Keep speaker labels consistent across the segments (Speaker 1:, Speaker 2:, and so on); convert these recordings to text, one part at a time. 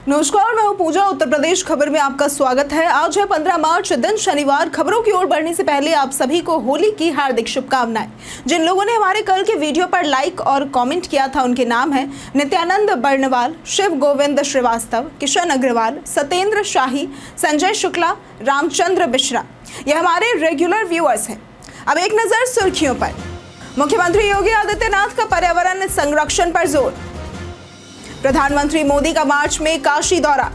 Speaker 1: नमस्कार, मैं हूं पूजा। उत्तर प्रदेश खबर में आपका स्वागत है। आज है 15 मार्च, दिन शनिवार। खबरों की ओर बढ़ने से पहले आप सभी को होली की हार्दिक शुभकामनाएं। जिन लोगों ने हमारे कल के वीडियो पर लाइक और कमेंट किया था उनके नाम हैं नित्यानंद बर्णवाल, शिव गोविंद श्रीवास्तव, किशन अग्रवाल, सत्येंद्र शाही, संजय शुक्ला, रामचंद्र बिश्रा। ये हमारे रेगुलर व्यूअर्स हैं। अब एक नजर सुर्खियों पर। मुख्यमंत्री योगी आदित्यनाथ का पर्यावरण संरक्षण पर जोर। प्रधानमंत्री मोदी का मार्च में काशी दौरा।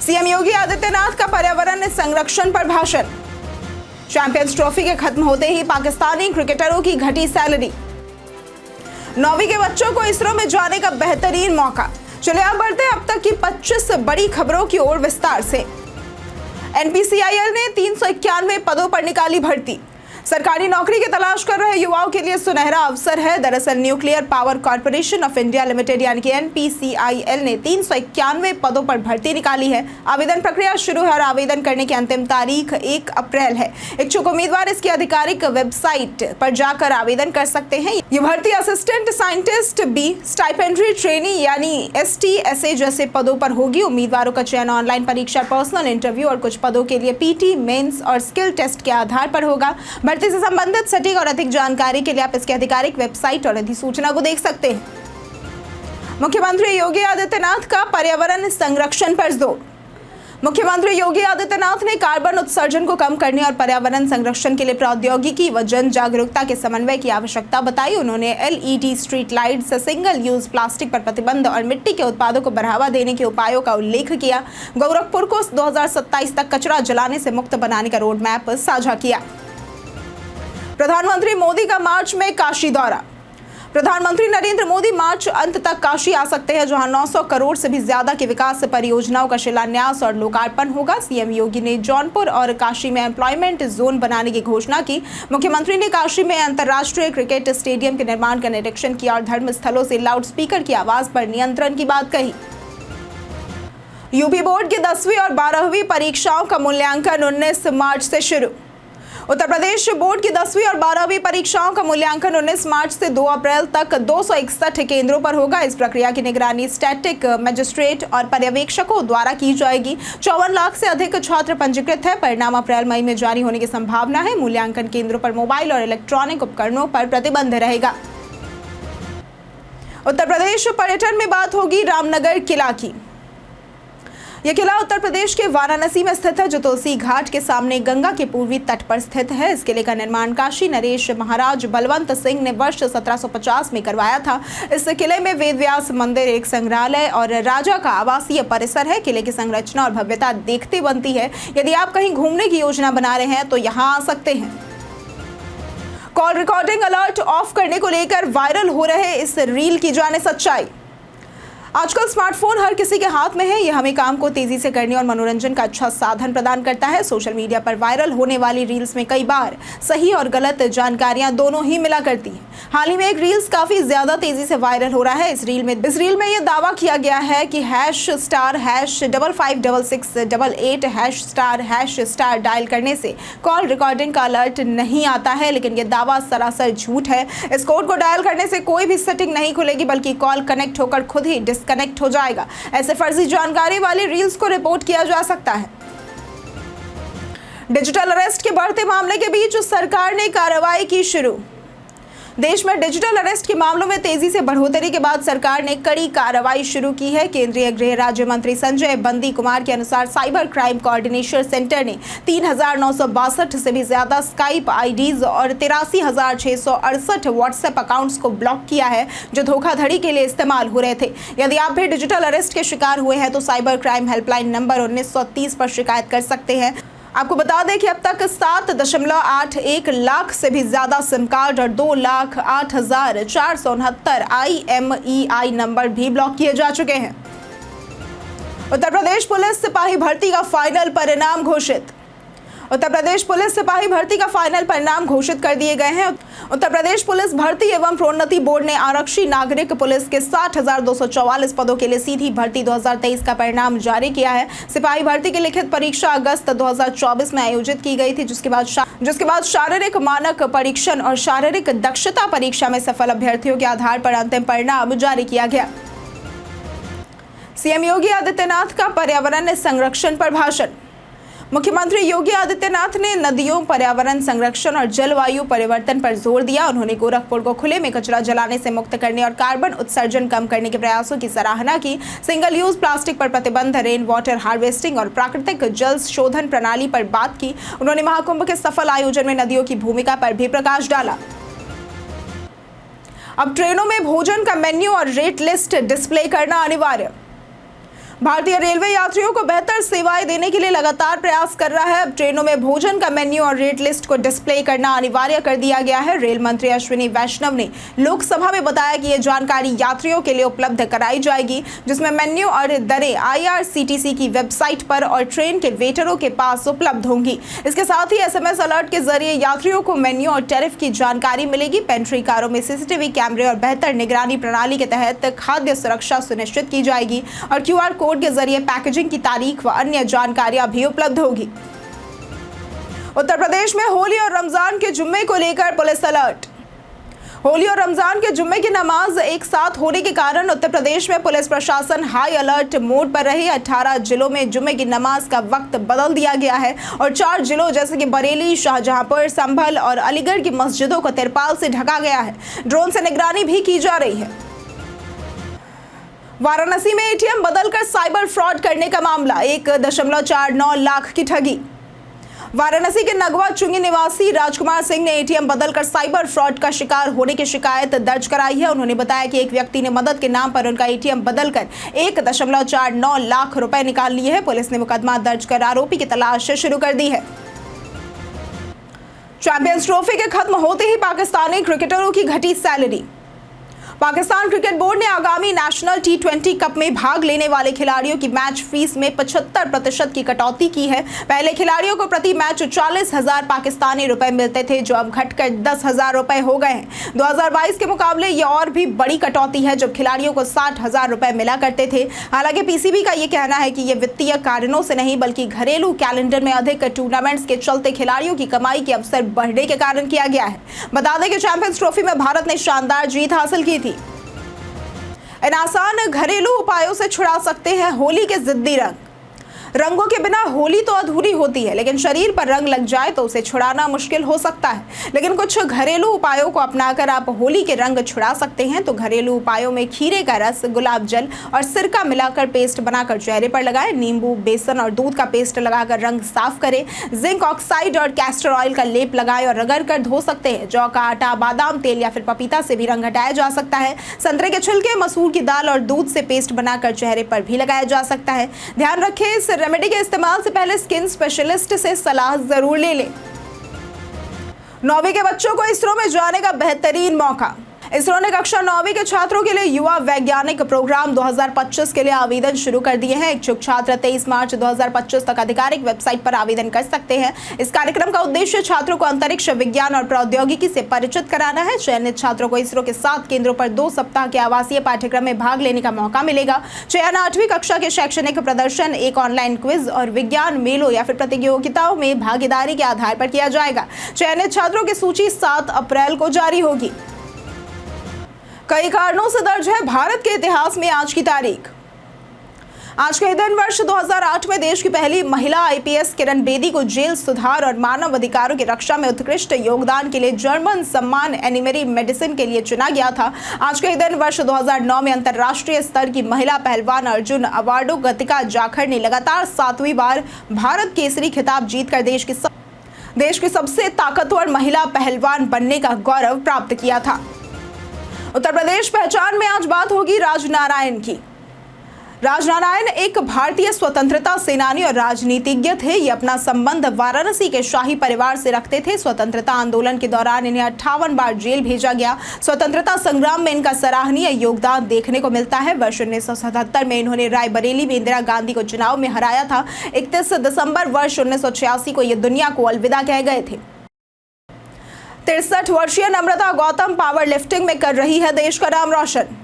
Speaker 1: सीएम योगी आदित्यनाथ का पर्यावरण संरक्षण पर भाषण। चैंपियंस ट्रॉफी के खत्म होते ही पाकिस्तानी क्रिकेटरों की घटी सैलरी। 9वीं के बच्चों को इसरो में जाने का बेहतरीन मौका। चलिए अब बढ़ते हैं अब तक की 25 बड़ी खबरों की ओर विस्तार से। एनपीसीआईएल ने 391 पदों पर निकाली भर्ती। सरकारी नौकरी की तलाश कर रहे युवाओं के लिए सुनहरा अवसर है। दरअसल nuclear power corporation of India limited यानी कि एनपीसीआईएल ने 391 पदों पर भर्ती निकाली है। आवेदन प्रक्रिया शुरू है और आवेदन करने की अंतिम तारीख 1 अप्रैल है। इच्छुक उम्मीदवार इसकी आधिकारिक वेबसाइट पर जाकर आवेदन कर सकते हैं। ये भर्ती assistant scientist B, stipendiary trainee यानी STSA जैसे पदों पर होगी। उम्मीदवारों का चयन ऑनलाइन परीक्षा, पर्सनल इंटरव्यू और कुछ पदों के लिए PT, मेंस और स्किल टेस्ट के आधार पर होगा। भर्ती से संबंधित सटीक और अधिक जानकारी के लिए आप इसकी आधिकारिक वेबसाइट और अधिसूचना को देख सकते हैं। मुख्यमंत्री योगी आदित्यनाथ का पर्यावरण संरक्षण पर जोर। मुख्यमंत्री योगी आदित्यनाथ ने कार्बन उत्सर्जन को कम करने और पर्यावरण संरक्षण के लिए प्रौद्योगिकी व जन जागरूकता के समन्वय की आवश्यकता बताई। उन्होंने LED street lights, single use plastic पर प्रतिबंध और मिट्टी के उत्पादों को बढ़ावा देने के उपायों का उल्लेख किया। गोरखपुर को 2027 तक कचरा जलाने से मुक्त बनाने का रोड मैप साझा किया। प्रधानमंत्री मोदी का मार्च में काशी दौरा। प्रधानमंत्री नरेंद्र मोदी मार्च अंत तक काशी आ सकते हैं, जहां 900 करोड़ से भी ज्यादा की विकास परियोजनाओं का शिलान्यास और लोकार्पण होगा। सीएम योगी ने जौनपुर और काशी में एम्प्लॉयमेंट जोन बनाने की घोषणा की। मुख्यमंत्री ने काशी में अंतर्राष्ट्रीय क्रिकेट स्टेडियम के निर्माण का निरीक्षण किया और धर्म स्थलों से लाउडस्पीकर की आवाज पर नियंत्रण की बात कही। यूपी बोर्ड की 10वीं और 12वीं परीक्षाओं का मूल्यांकन 19 मार्च से शुरू। उत्तर प्रदेश बोर्ड की 10वीं और 12वीं परीक्षाओं का मूल्यांकन 19 मार्च से 2 अप्रैल तक 261 केंद्रों पर होगा। इस प्रक्रिया की निगरानी स्टैटिक मजिस्ट्रेट और पर्यवेक्षकों द्वारा की जाएगी। 54 लाख से अधिक छात्र पंजीकृत है। परिणाम अप्रैल-मई में जारी होने की संभावना है। मूल्यांकन केंद्रों पर मोबाइल और इलेक्ट्रॉनिक उपकरणों पर प्रतिबंध रहेगा। उत्तर प्रदेश पर्यटन में बात होगी रामनगर किला की। यह किला उत्तर प्रदेश के वाराणसी में स्थित है, जो तुलसी घाट के सामने गंगा के पूर्वी तट पर स्थित है। इस किले का निर्माण काशी नरेश महाराज बलवंत सिंह ने वर्ष 1750 में करवाया था। इस किले में वेद व्यास मंदिर, एक संग्रहालय और राजा का आवासीय परिसर है। किले की संरचना और भव्यता देखते बनती है। यदि आप कहीं घूमने की योजना बना रहे हैं तो यहाँ आ सकते हैं। कॉल रिकॉर्डिंग अलर्ट ऑफ करने को लेकर वायरल हो रहे इस रील की जाने सच्चाई। आजकल स्मार्टफोन हर किसी के हाथ में है। यह हमें काम को तेजी से करने और मनोरंजन का अच्छा साधन प्रदान करता है। सोशल मीडिया पर वायरल होने वाली रील्स में कई बार सही और गलत जानकारियां दोनों ही मिला करती हैं। हाल ही में एक रील्स काफी ज्यादा तेजी से वायरल हो रहा है। इस रील में यह दावा किया गया है कि #556688 डायल करने से कॉल रिकॉर्डिंग का अलर्ट नहीं आता है, लेकिन यह दावा सरासर झूठ है। इस कोड को डायल करने से कोई भी सेटिंग नहीं खुलेगी, बल्कि कॉल कनेक्ट होकर खुद ही डिस्कनेक्ट हो जाएगा। ऐसे फर्जी जानकारी वाली रील्स को रिपोर्ट किया जा सकता है। डिजिटल अरेस्ट के बढ़ते मामले के बीच सरकार ने कार्रवाई की शुरू। देश में डिजिटल अरेस्ट के मामलों में तेजी से बढ़ोतरी के बाद सरकार ने कड़ी कार्रवाई शुरू की है। केंद्रीय गृह राज्य मंत्री संजय बंदी कुमार के अनुसार साइबर क्राइम कोऑर्डिनेशन सेंटर ने 3962 से भी ज्यादा स्काइप IDs और 83,668 व्हाट्सएप अकाउंट्स को ब्लॉक किया है, जो धोखाधड़ी के लिए इस्तेमाल हो रहे थे। यदि आप भी डिजिटल अरेस्ट के शिकार हुए हैं तो साइबर क्राइम हेल्पलाइन नंबर 1930 पर शिकायत कर सकते हैं। आपको बता दें कि अब तक 7.81 लाख से भी ज्यादा सिम कार्ड और 2,08,469 IMEI नंबर भी ब्लॉक किए जा चुके हैं। उत्तर प्रदेश पुलिस सिपाही भर्ती का फाइनल परिणाम घोषित। उत्तर प्रदेश पुलिस सिपाही भर्ती का फाइनल परिणाम घोषित कर दिए गए हैं। उत्तर प्रदेश पुलिस भर्ती एवं प्रोन्नति बोर्ड ने आरक्षी नागरिक पुलिस के 60,244 पदों के लिए सीधी भर्ती 2023 का परिणाम जारी किया है। सिपाही भर्ती की लिखित परीक्षा अगस्त 2024 में आयोजित की गई थी, जिसके बाद शारीरिक मानक परीक्षण और शारीरिक दक्षता परीक्षा में सफल अभ्यर्थियों के आधार पर अंतिम परिणाम जारी किया गया। सीएम योगी आदित्यनाथ का पर्यावरण संरक्षण पर भाषण। मुख्यमंत्री योगी आदित्यनाथ ने नदियों, पर्यावरण संरक्षण और जलवायु परिवर्तन पर जोर दिया। उन्होंने गोरखपुर को खुले में कचरा जलाने से मुक्त करने और कार्बन उत्सर्जन कम करने के प्रयासों की सराहना की। सिंगल यूज प्लास्टिक पर प्रतिबंध, रेन वाटर हार्वेस्टिंग और प्राकृतिक जल शोधन प्रणाली पर बात की। उन्होंने महाकुंभ के सफल आयोजन में नदियों की भूमिका पर भी प्रकाश डाला। अब ट्रेनों में भोजन का मेन्यू और रेट लिस्ट डिस्प्ले करना अनिवार्य। भारतीय रेलवे यात्रियों को बेहतर सेवाएं देने के लिए लगातार प्रयास कर रहा है। अब ट्रेनों में भोजन का मेन्यू और रेट लिस्ट को डिस्प्ले करना अनिवार्य कर दिया गया है। रेल मंत्री अश्विनी वैष्णव ने लोकसभा में बताया कि यह जानकारी यात्रियों के लिए उपलब्ध कराई जाएगी, जिसमें मेन्यू और दरें IRCTC की वेबसाइट पर और ट्रेन के वेटरों के पास उपलब्ध होंगी। इसके साथ ही SMS अलर्ट के जरिए यात्रियों को मेन्यू और टैरिफ की जानकारी मिलेगी। पेंट्री कारों में CCTV कैमरे और बेहतर निगरानी प्रणाली के तहत खाद्य सुरक्षा सुनिश्चित की जाएगी और QR कोड के जरिए पैकेजिंग की तारीख व अन्य जानकारियां भी उपलब्ध होगी। उत्तर प्रदेश में होली और रमजान के जुम्मे को लेकर पुलिस अलर्ट। होली और रमजान के जुम्मे की नमाज एक साथ होने के कारण उत्तर प्रदेश में पुलिस प्रशासन हाई अलर्ट मोड पर रही। 18 जिलों में जुम्मे की नमाज का वक्त बदल दिया गया है और 4 जिलों जैसे कि बरेली, शाहजहांपुर, संभल और अलीगढ़ की मस्जिदों को तिरपाल से ढका गया है। ड्रोन से निगरानी भी की जा रही है। वाराणसी में ATM बदलकर साइबर फ्रॉड करने का मामला, 1.49 लाख की ठगी। वाराणसी के नगवा चुंगी निवासी राजकुमार सिंह ने ATM बदलकर साइबर फ्रॉड का शिकार होने की शिकायत दर्ज कराई है। उन्होंने बताया कि एक व्यक्ति ने मदद के नाम पर उनका ATM बदलकर 1.49 लाख रुपए निकाल लिए हैं। पुलिस ने मुकदमा दर्ज कर आरोपी की तलाश शुरू कर दी है। चैंपियंस ट्रॉफी के खत्म होते ही पाकिस्तानी क्रिकेटरों की घटी सैलरी। पाकिस्तान क्रिकेट बोर्ड ने आगामी नेशनल T20 कप में भाग लेने वाले खिलाड़ियों की मैच फीस में 75% की कटौती की है। पहले खिलाड़ियों को प्रति मैच 40,000 पाकिस्तानी रुपए मिलते थे, जो अब घटकर 10,000 रुपए हो गए हैं। 2022 के मुकाबले ये और भी बड़ी कटौती है, जब खिलाड़ियों को 60,000 रुपए मिला करते थे। हालांकि PCB का ये कहना है कि ये वित्तीय कारणों से नहीं, बल्कि घरेलू कैलेंडर में अधिक टूर्नामेंट्स के चलते खिलाड़ियों की कमाई के अवसर बढ़ने के कारण किया गया है। बता दें कि चैंपियंस ट्रॉफी में भारत ने शानदार जीत हासिल की थी। इन आसान घरेलू उपायों से छुड़ा सकते हैं होली के जिद्दी रंग। रंगों के बिना होली तो अधूरी होती है, लेकिन शरीर पर रंग लग जाए तो उसे छुड़ाना मुश्किल हो सकता है। लेकिन कुछ घरेलू उपायों को अपनाकर आप होली के रंग छुड़ा सकते हैं। तो घरेलू उपायों में खीरे का रस, गुलाब जल और सिरका मिलाकर पेस्ट बनाकर चेहरे पर लगाएं। नींबू, बेसन और दूध का पेस्ट लगाकर रंग साफ करें। जिंक ऑक्साइड और कैस्टर ऑयल का लेप लगाएं और रगड़ कर धो सकते हैं। जौ का आटा, बादाम तेल या फिर पपीता से भी रंग हटाया जा सकता है। संतरे के छिलके, मसूर की दाल और दूध से पेस्ट बनाकर चेहरे पर भी लगाया जा सकता है। ध्यान रखें, इस रेमेडी के इस्तेमाल से पहले स्किन स्पेशलिस्ट से सलाह जरूर ले लें। 9वीं के बच्चों को इसरो में जाने का बेहतरीन मौका। इसरो ने कक्षा 9वीं के छात्रों के लिए युवा वैज्ञानिक प्रोग्राम 2025 के लिए आवेदन शुरू कर दिए हैं। इच्छुक छात्र 23 मार्च 2025 तक आधिकारिक वेबसाइट पर आवेदन कर सकते हैं। इस कार्यक्रम का उद्देश्य छात्रों को अंतरिक्ष विज्ञान और प्रौद्योगिकी से परिचित कराना है। चयनित छात्रों को इसरो के 7 केंद्रों पर 2 सप्ताह के आवासीय पाठ्यक्रम में भाग लेने का मौका मिलेगा। चयन 8वीं कक्षा के शैक्षणिक प्रदर्शन, एक ऑनलाइन क्विज और विज्ञान मेलों या फिर प्रतियोगिताओं में भागीदारी के आधार पर किया जाएगा। चयनित छात्रों की सूची 7 अप्रैल को जारी होगी। कई कारणों से दर्ज है भारत के इतिहास में आज की तारीख। आज के दिन वर्ष 2008 में देश की पहली महिला IPS किरण बेदी को जेल सुधार और मानव अधिकारों की रक्षा में उत्कृष्ट योगदान के लिए जर्मन सम्मान एनिमरी मेडिसिन के लिए चुना गया था। आज के दिन वर्ष 2009 में अंतर्राष्ट्रीय स्तर की महिला पहलवान अर्जुन अवार्डो गतिका जाखड़ ने लगातार 7वीं बार भारत केसरी खिताब जीतकर देश की सबसे ताकतवर महिला पहलवान बनने का गौरव प्राप्त किया था। उत्तर प्रदेश पहचान में आज बात होगी राजनारायण की। राजनारायण एक भारतीय स्वतंत्रता सेनानी और राजनीतिज्ञ थे। ये अपना संबंध वाराणसी के शाही परिवार से रखते थे। स्वतंत्रता आंदोलन के दौरान इन्हें 58 बार जेल भेजा गया। स्वतंत्रता संग्राम में इनका सराहनीय योगदान देखने को मिलता है। वर्ष 1977 में इन्होंने रायबरेली में इंदिरा गांधी को चुनाव में हराया था। 31 दिसंबर वर्ष 1986 को ये दुनिया को अलविदा कह गए थे। 63 वर्षीय नम्रता गौतम पावर लिफ्टिंग में कर रही है देश का नाम रोशन।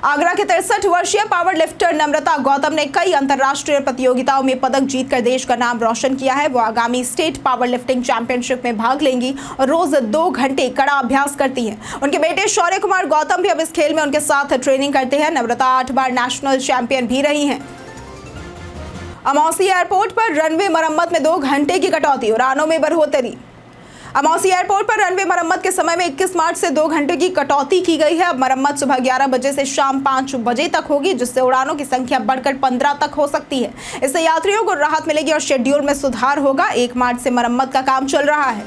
Speaker 1: आगरा के 63 वर्षीय पावर लिफ्टर नम्रता गौतम ने कई अंतर्राष्ट्रीय प्रतियोगिताओं में पदक जीतकर देश का नाम रोशन किया है। वो आगामी स्टेट पावर लिफ्टिंग चैंपियनशिप में भाग लेंगी और रोज 2 घंटे कड़ा अभ्यास करती हैं। उनके बेटे शौर्य कुमार गौतम भी अब इस खेल में उनके साथ ट्रेनिंग करते हैं। नम्रता 8 बार नेशनल चैंपियन भी रही हैं। अमौसी एयरपोर्ट पर रनवे मरम्मत में 2 घंटे की कटौती, उड़ानों में बढ़ोतरी। अमौसी एयरपोर्ट पर रनवे मरम्मत के समय में 21 मार्च से 2 घंटे की कटौती की गई है। अब मरम्मत सुबह 11 बजे से शाम 5 बजे तक होगी, जिससे उड़ानों की संख्या बढ़कर 15 तक हो सकती है। इससे यात्रियों को राहत मिलेगी और शेड्यूल में सुधार होगा। 1 मार्च से मरम्मत का काम चल रहा है।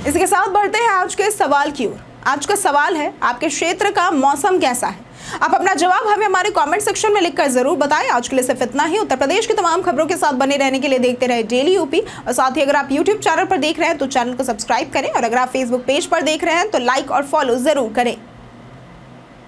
Speaker 1: इसी के साथ बढ़ते हैं आज के सवाल की ओर। आज का सवाल है, आपके क्षेत्र का मौसम कैसा है? आप अपना जवाब हमें हमारे कमेंट सेक्शन में लिखकर जरूर बताएं। आज के लिए सिर्फ इतना ही। उत्तर प्रदेश की तमाम खबरों के साथ बने रहने के लिए देखते रहे डेली यूपी। और साथ ही अगर आप यूट्यूब चैनल पर देख रहे हैं तो चैनल को सब्सक्राइब करें, और अगर आप फेसबुक पेज पर देख रहे हैं तो लाइक और फॉलो जरूर करें।